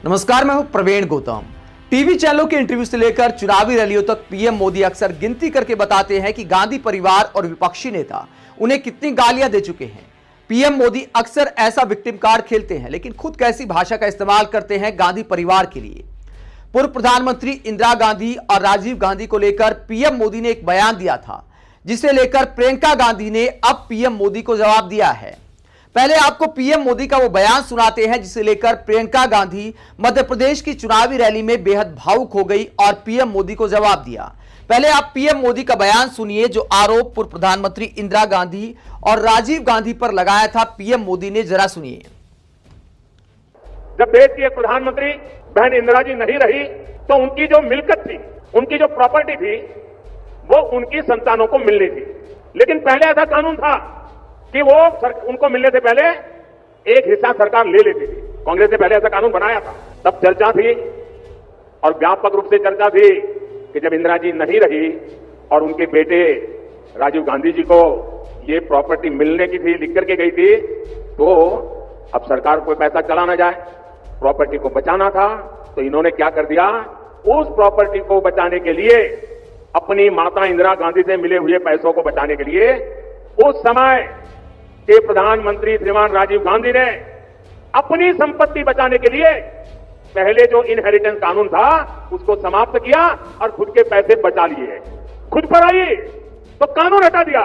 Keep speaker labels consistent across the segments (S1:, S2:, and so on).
S1: नमस्कार, मैं हूं प्रवीण गौतम। टीवी चैनलों के इंटरव्यू से लेकर चुनावी रैलियों तक पीएम मोदी अक्सर गिनती करके बताते हैं कि गांधी परिवार और विपक्षी नेता उन्हें कितनी गालियां दे चुके हैं। पीएम मोदी अक्सर ऐसा विक्टिम कार्ड खेलते हैं, लेकिन खुद कैसी भाषा का इस्तेमाल करते हैं गांधी परिवार के लिए। पूर्व प्रधानमंत्री इंदिरा गांधी और राजीव गांधी को लेकर पीएम मोदी ने एक बयान दिया था, जिसे लेकर प्रियंका गांधी ने अब पीएम मोदी को जवाब दिया है। पहले आपको पीएम मोदी का वो बयान सुनाते हैं जिसे लेकर प्रियंका गांधी मध्य प्रदेश की चुनावी रैली में बेहद भावुक हो गई और पीएम मोदी को जवाब दिया। पहले आप पीएम मोदी का बयान सुनिए, जो आरोप पूर्व प्रधानमंत्री इंदिरा गांधी और राजीव गांधी पर लगाया था। पीएम मोदी ने, जरा सुनिए।
S2: जब देश की एक प्रधानमंत्री बहन इंदिरा जी नहीं रही तो उनकी जो मिल्कियत थी, उनकी जो प्रॉपर्टी थी, वो उनकी संतानों को मिलनी थी। लेकिन पहले ऐसा कानून था कि वो उनको मिलने से पहले एक हिस्सा सरकार ले लेती थी। कांग्रेस ने पहले ऐसा कानून बनाया था। तब चर्चा थी और व्यापक रूप से चर्चा थी कि जब इंदिरा जी नहीं रही और उनके बेटे राजीव गांधी जी को ये प्रॉपर्टी मिलने की थी, लिख करके गई थी, तो अब सरकार को पैसा चला ना जाए, प्रॉपर्टी को बचाना था। तो इन्होंने क्या कर दिया, उस प्रॉपर्टी को बचाने के लिए, अपनी माता इंदिरा गांधी से मिले हुए पैसों को बचाने के लिए, उस समय के प्रधानमंत्री श्रीमान राजीव गांधी ने अपनी संपत्ति बचाने के लिए पहले जो इनहेरिटेंस कानून था उसको समाप्त किया और खुद के पैसे बचा लिए। खुद पर आई तो कानून हटा दिया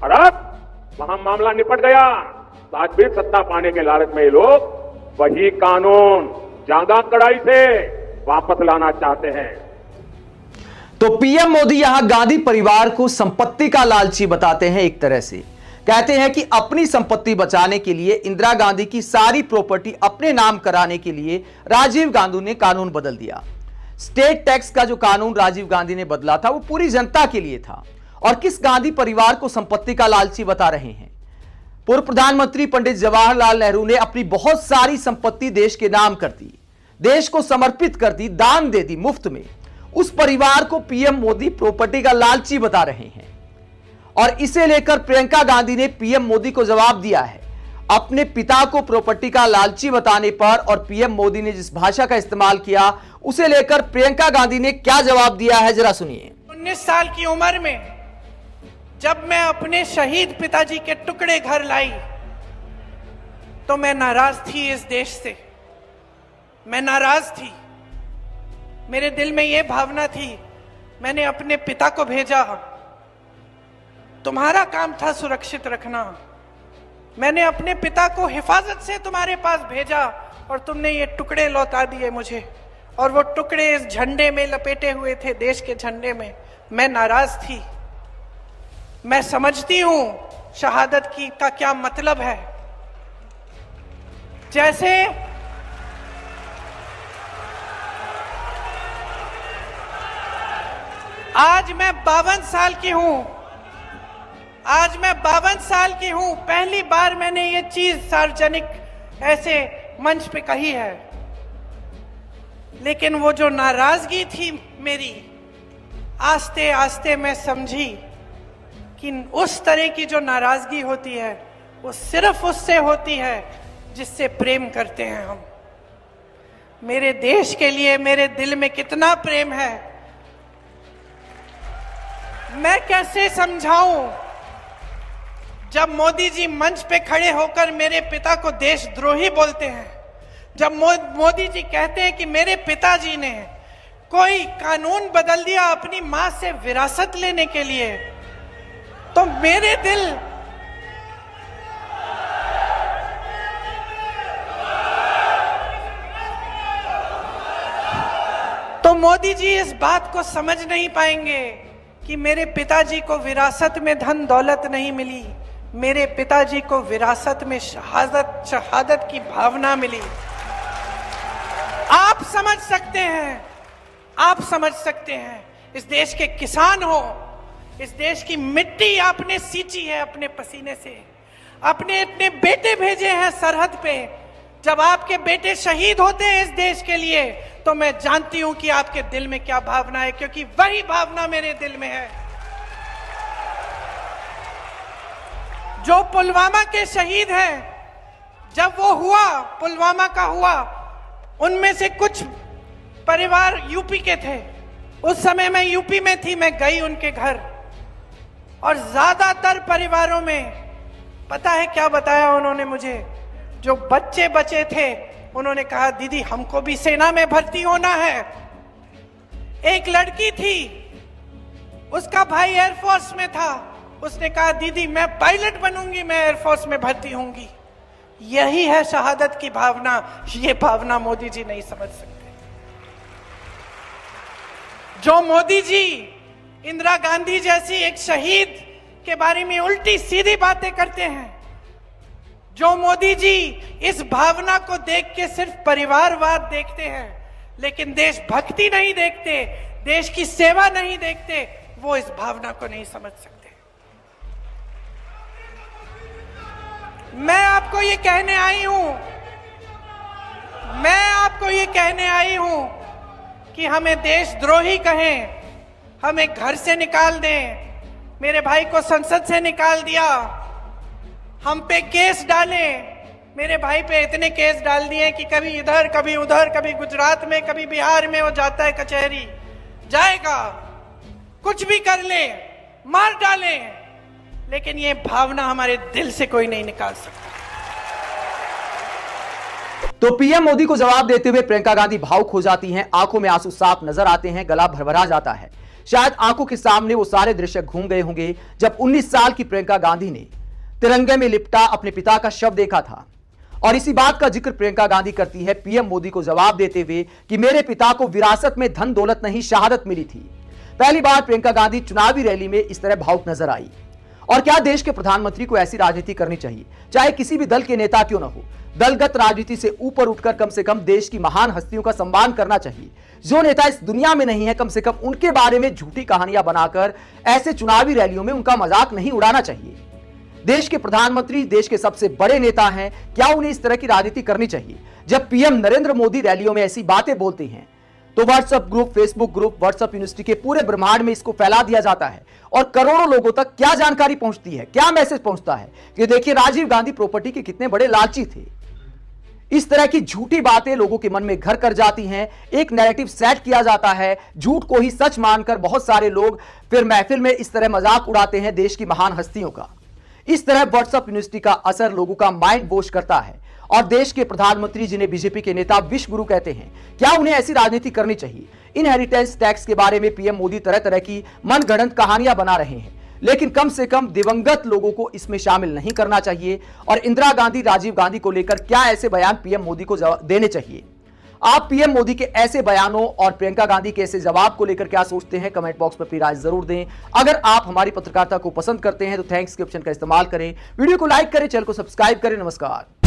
S2: और अब वहां मामला निपट गया। तो आज भी सत्ता पाने के लालच में ये लोग वही कानून ज्यादा कड़ाई से वापस लाना चाहते हैं।
S1: तो पीएम मोदी यहां गांधी परिवार को संपत्ति का लालची बताते हैं। एक तरह से कहते हैं कि अपनी संपत्ति बचाने के लिए, इंदिरा गांधी की सारी प्रॉपर्टी अपने नाम कराने के लिए राजीव गांधी ने कानून बदल दिया। स्टेट टैक्स का जो कानून राजीव गांधी ने बदला था वो पूरी जनता के लिए था। और किस गांधी परिवार को संपत्ति का लालची बता रहे हैं? पूर्व प्रधानमंत्री पंडित जवाहरलाल नेहरू ने अपनी बहुत सारी संपत्ति देश के नाम कर दी, देश को समर्पित कर दी, दान दे दी मुफ्त में। उस परिवार को पीएम मोदी प्रॉपर्टी का लालची बता रहे हैं और इसे लेकर प्रियंका गांधी ने पीएम मोदी को जवाब दिया है अपने पिता को प्रॉपर्टी का लालची बताने पर। और पीएम मोदी ने जिस भाषा का इस्तेमाल किया उसे लेकर प्रियंका गांधी ने क्या जवाब दिया है, जरा सुनिए।
S3: 19 साल की उम्र में जब मैं अपने शहीद पिताजी के टुकड़े घर लाई तो मैं नाराज थी इस देश से। मैं नाराज थी, मेरे दिल में यह भावना थी। मैंने अपने पिता को भेजा, तुम्हारा काम था सुरक्षित रखना। मैंने अपने पिता को हिफाजत से तुम्हारे पास भेजा और तुमने ये टुकड़े लौटा दिए मुझे। और वो टुकड़े इस झंडे में लपेटे हुए थे, देश के झंडे में। मैं नाराज थी। मैं समझती हूं शहादत की का क्या मतलब है। जैसे आज मैं 52 साल की हूं, आज मैं 52 साल की हूं। पहली बार मैंने ये चीज सार्वजनिक ऐसे मंच पे कही है। लेकिन वो जो नाराजगी थी मेरी, आस्ते आस्ते मैं समझी कि उस तरह की जो नाराजगी होती है वो सिर्फ उससे होती है जिससे प्रेम करते हैं हम। मेरे देश के लिए मेरे दिल में कितना प्रेम है, मैं कैसे समझाऊं। जब मोदी जी मंच पे खड़े होकर मेरे पिता को देशद्रोही बोलते हैं, जब मोदी जी कहते हैं कि मेरे पिताजी ने कोई कानून बदल दिया अपनी मां से विरासत लेने के लिए, तो मेरे दिल तो मोदी जी इस बात को समझ नहीं पाएंगे कि मेरे पिताजी को विरासत में धन दौलत नहीं मिली, मेरे पिताजी को विरासत में शहादत की भावना मिली। आप समझ सकते हैं, आप समझ सकते हैं। इस देश के किसान हो, इस देश की मिट्टी आपने सींची है अपने पसीने से, अपने इतने बेटे भेजे हैं सरहद पे। जब आपके बेटे शहीद होते हैं इस देश के लिए तो मैं जानती हूं कि आपके दिल में क्या भावना है, क्योंकि वही भावना मेरे दिल में है। जो पुलवामा के शहीद हैं, जब वो हुआ, पुलवामा का हुआ, उनमें से कुछ परिवार यूपी के थे। उस समय मैं यूपी में थी, मैं गई उनके घर और ज्यादातर परिवारों में पता है क्या बताया उन्होंने मुझे? जो बच्चे बचे थे उन्होंने कहा दीदी हमको भी सेना में भर्ती होना है। एक लड़की थी, उसका भाई एयरफोर्स में था, उसने कहा दीदी मैं पायलट बनूंगी, मैं एयरफोर्स में भर्ती होंगी। यही है शहादत की भावना। ये भावना मोदी जी नहीं समझ सकते। जो मोदी जी इंदिरा गांधी जैसी एक शहीद के बारे में उल्टी सीधी बातें करते हैं, जो मोदी जी इस भावना को देख के सिर्फ परिवारवाद देखते हैं लेकिन देशभक्ति नहीं देखते, देश की सेवा नहीं देखते, वो इस भावना को नहीं समझ सकते। मैं आपको ये कहने आई हूं कि हमें देशद्रोही कहें, हमें घर से निकाल दें, मेरे भाई को संसद से निकाल दिया, हम पे केस डालें। मेरे भाई पे इतने केस डाल दिए कि कभी इधर कभी उधर, कभी गुजरात में कभी बिहार में वो जाता है कचहरी, जाएगा, कुछ भी कर ले, मार डाले, लेकिन ये भावना हमारे दिल से कोई नहीं निकाल सकता।
S1: तो पीएम मोदी को जवाब देते हुए प्रियंका गांधी भावुक हो जाती हैं, आंखों में आंसू साफ नजर आते हैं, गला भरभरा जाता है। शायद आंखों के सामने वो सारे दृश्य घूम गए होंगे जब 19 साल की प्रियंका गांधी ने तिरंगे में लिपटा अपने पिता का शव देखा था। और इसी बात का जिक्र प्रियंका गांधी करती है पीएम मोदी को जवाब देते हुए कि मेरे पिता को विरासत में धन दौलत नहीं शहादत मिली थी। पहली बार प्रियंका गांधी चुनावी रैली में इस तरह भावुक नजर आई। और क्या देश के प्रधानमंत्री को ऐसी राजनीति करनी चाहिए, चाहे किसी भी दल के नेता क्यों न हो। दलगत राजनीति से ऊपर उठकर कम से कम देश की महान हस्तियों का सम्मान करना चाहिए। जो नेता इस दुनिया में नहीं है, कम से कम उनके बारे में झूठी कहानियां बनाकर ऐसे चुनावी रैलियों में उनका मजाक नहीं उड़ाना चाहिए। देश के प्रधानमंत्री देश के सबसे बड़े नेता हैं, क्या उन्हें इस तरह की राजनीति करनी चाहिए? जब पीएम नरेंद्र मोदी रैलियों में ऐसी बातें बोलते हैं तो WhatsApp group, Facebook group, WhatsApp university के पूरे ब्रह्मांड में इसको फैला दिया जाता है और करोड़ों लोगों तक क्या जानकारी पहुंचती है, क्या मैसेज पहुंचता है कि देखिए राजीव गांधी प्रॉपर्टी के कितने बड़े लालची थे। इस तरह की झूठी बातें लोगों के मन में घर कर जाती हैं, एक नैरेटिव सेट किया जाता है, झूठ को ही सच मानकर बहुत सारे लोग फिर महफिल में इस तरह मजाक उड़ाते हैं देश की महान हस्तियों का। इस तरह व्हाट्सएप यूनिवर्सिटी का असर लोगों का माइंड वॉश करता है और देश के प्रधानमंत्री जिन्हें बीजेपी के नेता विश्व गुरु कहते हैं, क्या उन्हें ऐसी राजनीति करनी चाहिए? इनहेरिटेंस टैक्स के बारे में पीएम मोदी तरह तरह की मनगढ़ंत कहानियां बना रहे हैं, लेकिन कम से कम दिवंगत लोगों को इसमें शामिल नहीं करना चाहिए। और इंदिरा गांधी, राजीव गांधी को लेकर क्या ऐसे बयान पीएम मोदी को देने चाहिए? आप पीएम मोदी के ऐसे बयानों और प्रियंका गांधी के ऐसे जवाब को लेकर क्या सोचते हैं? कमेंट बॉक्स में अपनी राय जरूर दें। अगर आप हमारी पत्रकारिता को पसंद करते हैं तो थैंक्स के ऑप्शन का इस्तेमाल करें, वीडियो को लाइक करें, चैनल को सब्सक्राइब करें। नमस्कार।